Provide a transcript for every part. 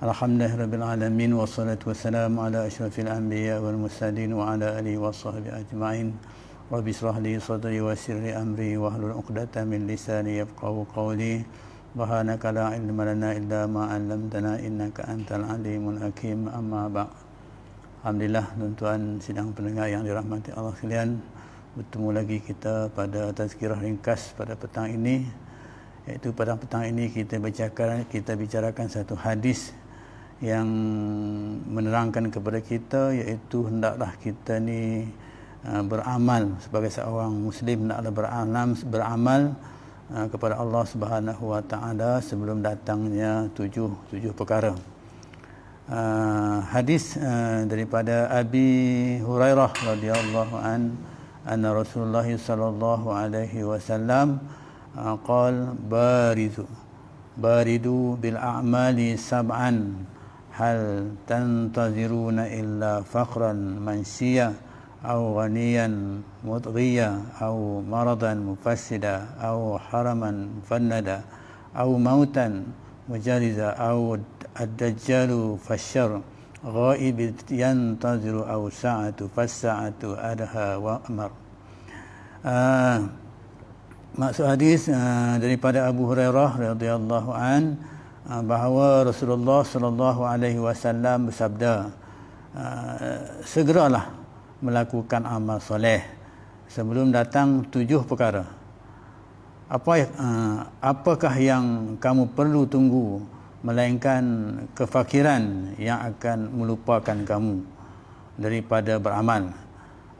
Alhamdulillahirabbil alamin wassalatu wassalamu ala asyrafil anbiya wal mursalin wa ala alihi washabbihi ajmain. Rabbi shrah li sadri wa yassir li amri wahlul 'uqdatam min lisani yafqahu qawli. Subhanaka la ilma lana illa ma 'allamtana innaka antal alimul hakim. Amma ba'd. Alhamdulillah tuan-tuan sidang pendengar yang dirahmati Allah sekalian, bertemu lagi kita pada tazkirah ringkas pada petang ini, iaitu pada petang ini kita bicarakan satu hadis yang menerangkan kepada kita, iaitu hendaklah kita ni beramal sebagai seorang muslim, hendaklah beramal kepada Allah Subhanahu wa taala sebelum datangnya tujuh perkara. Hadis daripada Abi Hurairah radhiyallahu anna Rasulullah sallallahu alaihi wasallam qala baridu bil a'mali sab'an hal tantaziruna illa faqran mansiyah aw ghaniyan mudghiya aw maradan mufassida aw haraman fannada aw mautan mujaliza aw ad-dajjalu fasyar ghaib yantaziru aw sa'atu fas-sa'atu adha wa amar. Maksud hadis daripada Abu Hurairah radhiyallahu an bahawa Rasulullah sallallahu alaihi wasallam bersabda, segeralah melakukan amal soleh sebelum datang tujuh perkara. Apakah yang kamu perlu tunggu melainkan kefakiran yang akan melupakan kamu daripada beramal,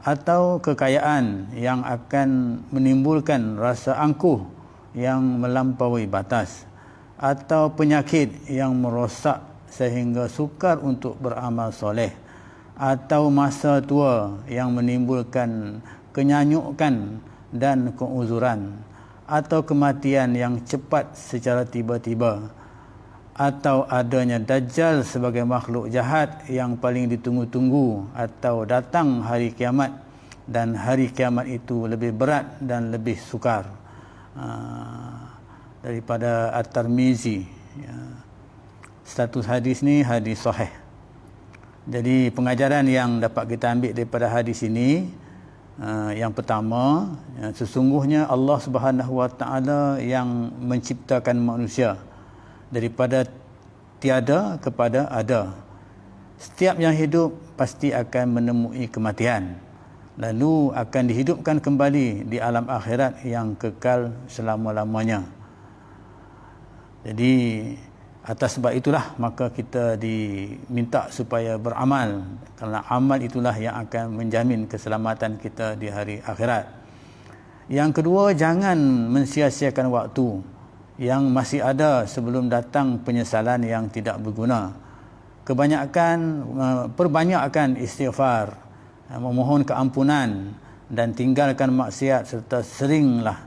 atau kekayaan yang akan menimbulkan rasa angkuh yang melampaui batas, atau penyakit yang merosak sehingga sukar untuk beramal soleh, atau masa tua yang menimbulkan kenyanyukan dan keuzuran, atau kematian yang cepat secara tiba-tiba, atau adanya Dajjal sebagai makhluk jahat yang paling ditunggu-tunggu, atau datang hari kiamat dan hari kiamat itu lebih berat dan lebih sukar. Daripada At-Tirmizi. Status hadis ni hadis sahih. Jadi pengajaran yang dapat kita ambil daripada hadis ini, yang pertama, sesungguhnya Allah Subhanahu wa taala yang menciptakan manusia daripada tiada kepada ada. Setiap yang hidup pasti akan menemui kematian, lalu akan dihidupkan kembali di alam akhirat yang kekal selama-lamanya. Jadi atas sebab itulah maka kita diminta supaya beramal, kerana amal itulah yang akan menjamin keselamatan kita di hari akhirat. Yang kedua, jangan mensia-siakan waktu yang masih ada sebelum datang penyesalan yang tidak berguna. Perbanyakkan istighfar, memohon keampunan dan tinggalkan maksiat, serta seringlah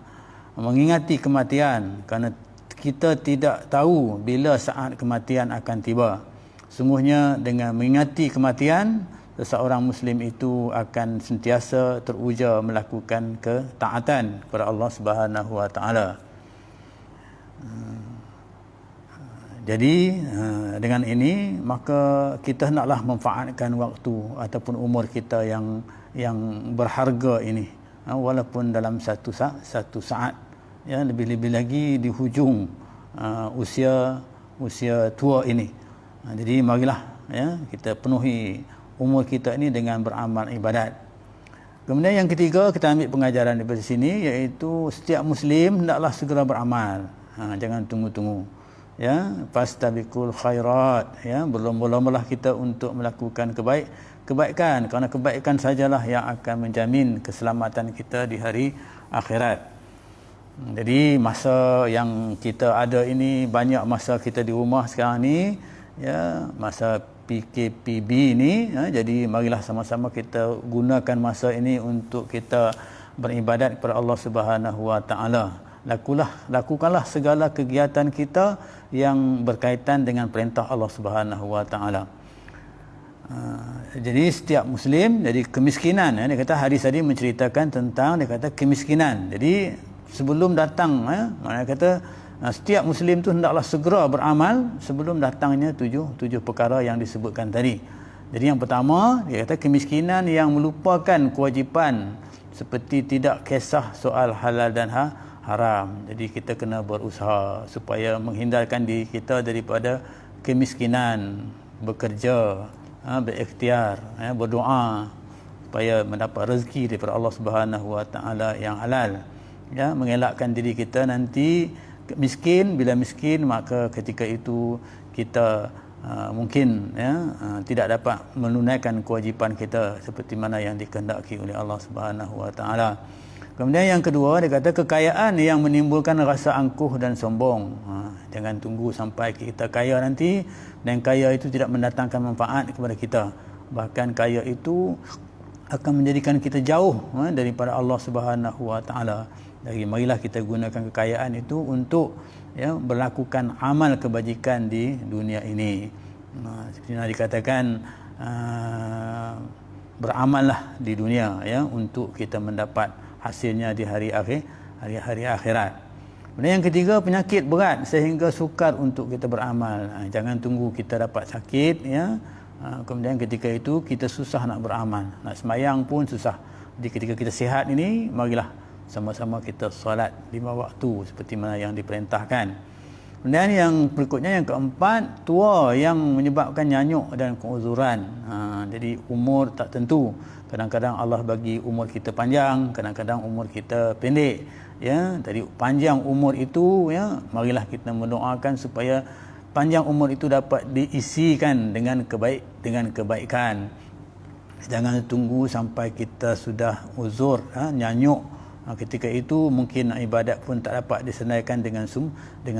mengingati kematian, kerana kita tidak tahu bila saat kematian akan tiba. Sungguhnya dengan mengingati kematian, seseorang Muslim itu akan sentiasa teruja melakukan ketaatan kepada Allah Subhanahu wa taala. Jadi dengan ini maka kita hendaklah memanfaatkan waktu ataupun umur kita yang berharga ini, walaupun dalam satu saat, ya, lebih-lebih lagi di hujung usia tua ini. Jadi marilah, ya, kita penuhi umur kita ini dengan beramal ibadat. Kemudian yang ketiga, kita ambil pengajaran daripada sini, iaitu setiap Muslim hendaklah segera beramal. Jangan tunggu-tunggu. Ya, fastabiqul khairat, ya, berlomba-lombalah kita untuk melakukan kebaikan, kerana kebaikan sajalah yang akan menjamin keselamatan kita di hari akhirat. Jadi masa yang kita ada ini, banyak masa kita di rumah sekarang ni, ya, masa PKPB ni, ya, jadi marilah sama-sama kita gunakan masa ini untuk kita beribadat kepada Allah Subhanahu wa taala. Lakukanlah segala kegiatan kita yang berkaitan dengan perintah Allah Subhanahu wa taala. Jadi setiap Muslim, jadi kemiskinan, dia kata hadis tadi menceritakan tentang, dia kata kemiskinan. Jadi sebelum datang, maknanya kata Setiap Muslim tu hendaklah segera beramal sebelum datangnya tujuh perkara yang disebutkan tadi. Jadi yang pertama, dia kata kemiskinan yang melupakan kewajipan seperti tidak kisah soal halal dan haram. Jadi kita kena berusaha supaya menghindarkan diri kita daripada kemiskinan, bekerja, berikhtiar, berdoa supaya mendapat rezeki daripada Allah Subhanahu Wa Taala yang halal. Ya, mengelakkan diri kita nanti miskin. Bila miskin, maka ketika itu kita mungkin tidak dapat menunaikan kewajipan kita seperti mana yang dikehendaki oleh Allah Subhanahu Wa Taala. Kemudian yang kedua, dia kata kekayaan yang menimbulkan rasa angkuh dan sombong. Jangan tunggu sampai kita kaya nanti, dan kaya itu tidak mendatangkan manfaat kepada kita. Bahkan kaya itu akan menjadikan kita jauh daripada Allah Subhanahu Wa Taala. Jadi marilah kita gunakan kekayaan itu untuk berlakukan amal kebajikan di dunia ini. Seperti yang dikatakan, beramallah di dunia untuk kita mendapat hasilnya di hari akhirat. Kemudian yang ketiga, penyakit berat sehingga sukar untuk kita beramal. Jangan tunggu kita dapat sakit kemudian ketika itu kita susah nak beramal, nak semayang pun susah. Jadi ketika kita sihat ini, marilah sama-sama kita solat 5 waktu seperti mana yang diperintahkan. Kemudian yang berikutnya, yang keempat, tua yang menyebabkan nyanyuk dan keuzuran. Jadi umur tak tentu. Kadang-kadang Allah bagi umur kita panjang, kadang-kadang umur kita pendek. Jadi panjang umur itu, marilah kita mendoakan supaya panjang umur itu dapat diisikan dengan kebaikan. Jangan tunggu sampai kita sudah uzur, nyanyuk. Ketika itu mungkin ibadat pun tak dapat disenaikan dengan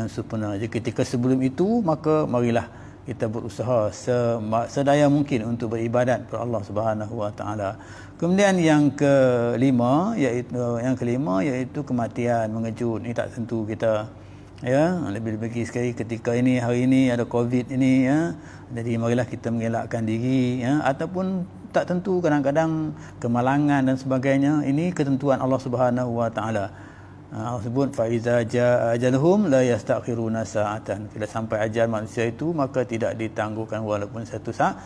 sempurna. Jadi ketika sebelum itu, maka marilah kita berusaha sedaya mungkin untuk beribadat kepada Allah Subhanahu Wa Taala. Kemudian yang kelima iaitu kematian mengejut. Ini tak tentu kita. Lebih-lebih sekali ketika ini, hari ini ada COVID ini, jadi marilah kita mengelakkan diri, ataupun tak tentu kadang-kadang kemalangan dan sebagainya. Ini ketentuan Allah Subhanahu Wa Taala. Allah sebut fa iza jaa ajaluhum la yastakhiruna sa'atan. Bila sampai ajal manusia itu, maka tidak ditangguhkan walaupun satu saat.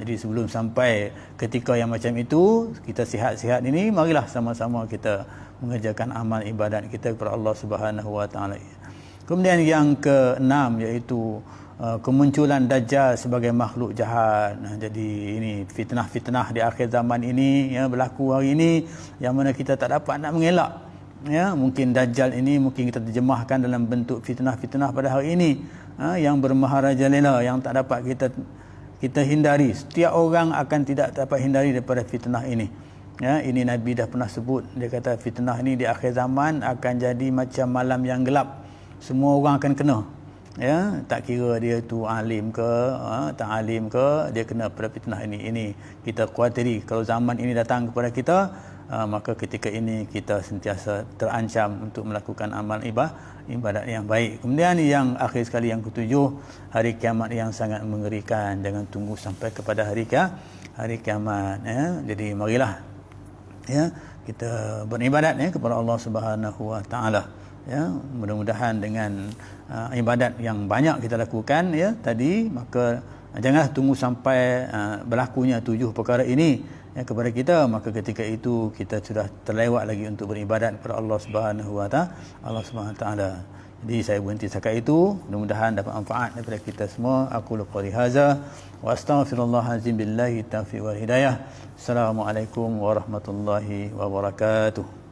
Jadi sebelum sampai ketika yang macam itu, kita sihat-sihat ini, marilah sama-sama kita mengerjakan amal ibadat kita kepada Allah Subhanahu Wa Taala. Kemudian yang keenam iaitu kemunculan Dajjal sebagai makhluk jahat. Jadi ini fitnah-fitnah di akhir zaman ini berlaku hari ini, yang mana kita tak dapat nak mengelak. Mungkin Dajjal ini mungkin kita terjemahkan dalam bentuk fitnah-fitnah pada hari ini, yang bermaharajalela, yang tak dapat kita hindari. Setiap orang akan tidak dapat hindari daripada fitnah ini. Ini Nabi dah pernah sebut. Dia kata fitnah ini di akhir zaman akan jadi macam malam yang gelap. Semua orang akan kena. Tak kira dia tu alim ke, tak alim ke, dia kena pada fitnah ini. Ini kita khawatiri kalau zaman ini datang kepada kita, maka ketika ini kita sentiasa terancam untuk melakukan amal ibadat yang baik. Kemudian yang akhir sekali, yang ketujuh, hari kiamat yang sangat mengerikan. Jangan tunggu sampai kepada hari kiamat. Jadi marilah kita beribadat kepada Allah Subhanahu Wa Taala. Mudah-mudahan dengan ibadat yang banyak kita lakukan tadi, maka janganlah tunggu sampai berlakunya 7 perkara ini kepada kita, maka ketika itu kita sudah terlewat lagi untuk beribadat kepada Allah Subhanahu Wa Taala. Jadi saya berhenti setakat itu. Mudah-mudahan dapat manfaat daripada kita semua. Aku qouli hadza wa astaghfirullahalazim billahi taufiq wal hidayah. Assalamualaikum warahmatullahi wabarakatuh.